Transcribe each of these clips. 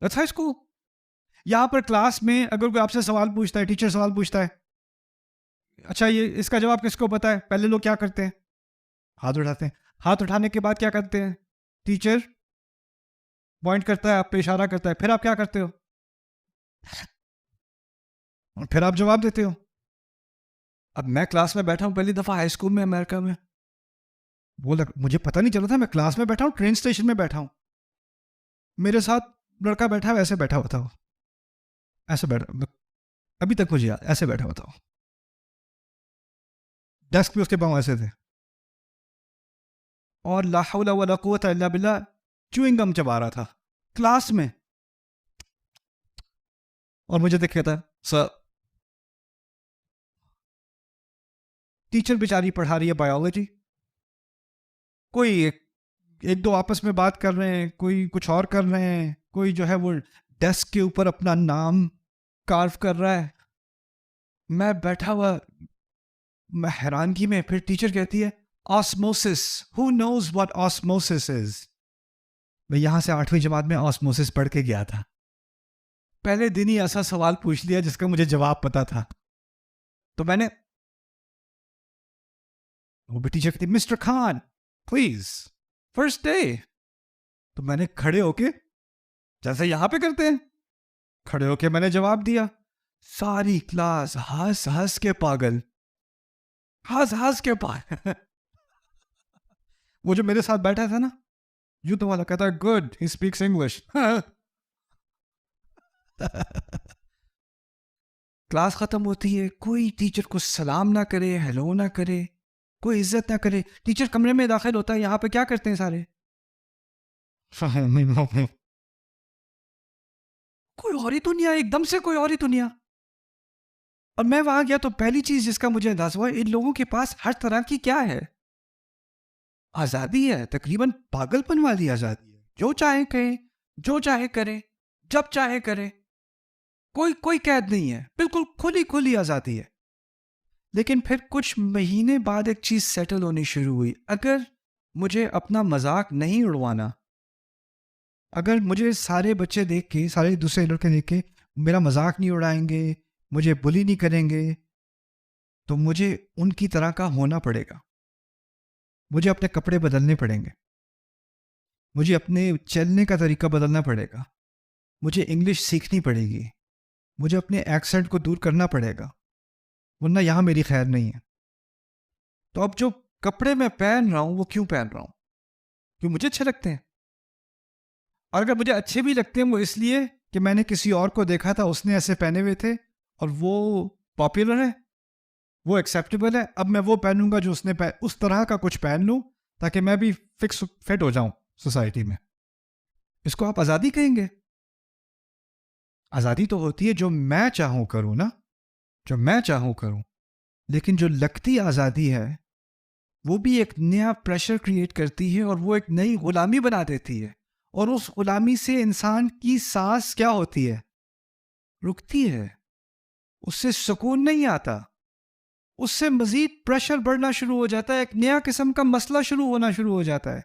That's high school. یہاں پر class میں اگر کوئی آپ سے سوال پوچھتا ہے, ٹیچر سوال پوچھتا ہے, اچھا یہ اس کا جواب کس کو پتا ہے, پہلے لوگ کیا کرتے ہیں؟ ہاتھ اٹھاتے ہیں. ہاتھ اٹھانے کے بعد کیا کرتے ہیں؟ ٹیچر پوائنٹ کرتا ہے, آپ پہ اشارہ کرتا ہے, پھر آپ کیا کرتے ہو؟ پھر آپ جواب دیتے ہو. اب میں کلاس میں بیٹھا ہوں پہلی دفعہ ہائی اسکول میں امریکہ میں, مجھے پتہ نہیں چلا تھا میں کلاس میں بیٹھا ہوں, ٹرین اسٹیشن میں بیٹھا ہوں, میرے ساتھ لڑکا بیٹھا ہے, ایسے بیٹھا ہوتا ہو, ایسے بیٹھا, ابھی تک مجھے یاد, ایسے بیٹھا ہوتا ہو, ڈیسک پہ اس کے پاؤں ایسے تھے, اور لا حول ولا قوت الا باللہ چوئنگ گم چبا رہا تھا کلاس میں, اور مجھے دیکھا تھا سر. ٹیچر بیچاری پڑھا رہی ہے بایولوجی, کوئی ایک دو آپس میں بات کر رہے ہیں, کوئی کچھ اور کر رہے ہیں, کوئی جو ہے وہ ڈیسک کے اوپر اپنا نام کارو کر رہا ہے, میں بیٹھا ہوا میں حیرانگی میں. پھر ٹیچر کہتی ہے osmosis, who knows what osmosis is. میں یہاں سے 8ویں جماعت میں آسموسس پڑھ کے گیا تھا, پہلے دن ہی ایسا سوال پوچھ لیا جس کا مجھے جواب پتا تھا. تو میں نے, وہ بھی ٹیچر کہتی mister Khan please first day. تو میں نے کھڑے ہو کے, جیسے یہاں پہ کرتے ہیں, کھڑے ہو کے میں نے جواب دیا. ساری کلاس ہنس ہنس کے پاگل, ہنس ہنس کے پاگل. وہ جو میرے ساتھ بیٹھا تھا نا, یوں تو والا کہتا ہے good he speaks English. Class ختم ہوتی ہے, کوئی ٹیچر کو سلام نہ کرے, ہیلو نہ کرے, کوئی عزت نہ کرے. ٹیچر کمرے میں داخل ہوتا ہے, یہاں پہ کیا کرتے ہیں سارے؟ کوئی اور ہی دنیا, ایک دم سے کوئی اور ہی دنیا. اور میں وہاں گیا تو پہلی چیز جس کا مجھے اندازہ ہوا, ان لوگوں کے پاس ہر طرح کی کیا ہے, آزادی ہے, تقریباً پاگل پن والی آزادی ہے. جو چاہے کہیں, جو چاہے کرے, جب چاہے کرے, کوئی قید نہیں ہے, بالکل کھلی کھلی آزادی ہے. لیکن پھر کچھ مہینے بعد ایک چیز سیٹل ہونی شروع ہوئی. اگر مجھے اپنا مذاق نہیں اڑوانا, اگر مجھے سارے بچے دیکھ کے, سارے دوسرے لڑکے دیکھ کے میرا مذاق نہیں اڑائیں گے, مجھے بلی نہیں کریں گے, تو مجھے ان کی طرح کا ہونا پڑے گا. مجھے اپنے کپڑے بدلنے پڑیں گے, مجھے اپنے چلنے کا طریقہ بدلنا پڑے گا, مجھے انگلش سیکھنی پڑے گی, مجھے اپنے ایکسنٹ کو دور کرنا پڑے گا, ورنہ یہاں میری خیر نہیں ہے. تو اب جو کپڑے میں پہن رہا ہوں وہ کیوں پہن رہا ہوں؟ کیوں مجھے اچھے لگتے ہیں, اور اگر مجھے اچھے بھی لگتے ہیں وہ اس لیے کہ میں نے کسی اور کو دیکھا تھا, اس نے ایسے پہنے ہوئے تھے اور وہ پاپولر ہے, وہ ایکسیپٹیبل ہے, اب میں وہ پہنوں گا جو اس نے اس طرح کا کچھ پہن لوں تاکہ میں بھی فکس فٹ ہو جاؤں سوسائٹی میں. اس کو آپ آزادی کہیں گے؟ آزادی تو ہوتی ہے جو میں چاہوں کروں نا, جو میں چاہوں کروں. لیکن جو لگتی آزادی ہے وہ بھی ایک نیا پریشر کریٹ کرتی ہے, اور وہ ایک نئی غلامی بنا دیتی ہے, اور اس غلامی سے انسان کی سانس کیا ہوتی ہے, رکتی ہے, اس سے سکون نہیں آتا, اس سے مزید پریشر بڑھنا شروع ہو جاتا ہے, ایک نیا قسم کا مسئلہ شروع ہونا شروع ہو جاتا ہے.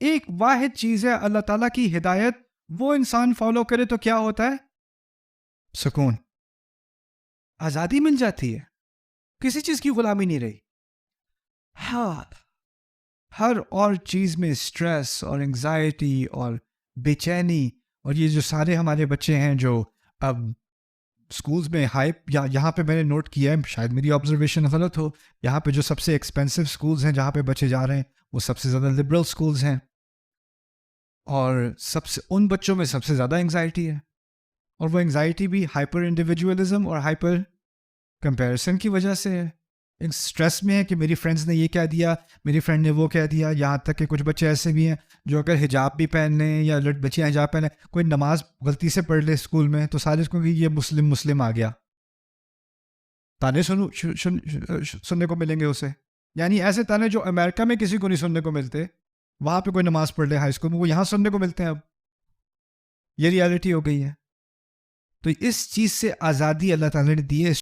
ایک واحد چیز ہے اللہ تعالیٰ کی ہدایت, وہ انسان فالو کرے تو کیا ہوتا ہے؟ سکون, آزادی مل جاتی ہے, کسی چیز کی غلامی نہیں رہی. ہاں, ہر اور چیز میں سٹریس اور انگزائٹی اور بے چینی, اور یہ جو سارے ہمارے بچے ہیں جو اب سکولز میں ہائپ, یا یہاں پہ میں نے نوٹ کیا ہے, شاید میری آبزرویشن غلط ہو, یہاں پہ جو سب سے ایکسپینسو سکولز ہیں جہاں پہ بچے جا رہے ہیں وہ سب سے زیادہ لبرل سکولز ہیں, اور ان بچوں میں سب سے زیادہ انگزائٹی ہے, اور وہ انگزائٹی بھی ہائپر انڈیویجولزم اور ہائپر کمپیریسن کی وجہ سے ہے. اسٹریس میں ہے کہ میری فرینڈز نے یہ کہہ دیا, میری فرینڈ نے وہ کہہ دیا, یہاں تک کہ کچھ بچے ایسے بھی ہیں جو اگر حجاب بھی پہن لیں یا بچیاں حجاب پہن لیں, کوئی نماز غلطی سے پڑھ لے اسکول میں تو سارے اس کو کہ یہ مسلم آ گیا, تانے سننے کو ملیں گے اسے. یعنی ایسے تانے جو امریکہ میں کسی کو نہیں سننے کو ملتے, وہاں پہ کوئی نماز پڑھ لے ہائی اسکول میں, وہ یہاں سننے کو ملتے ہیں. اب یہ ریالٹی ہو گئی ہے. تو اس چیز سے آزادی اللہ تعالیٰ نے دی ہے,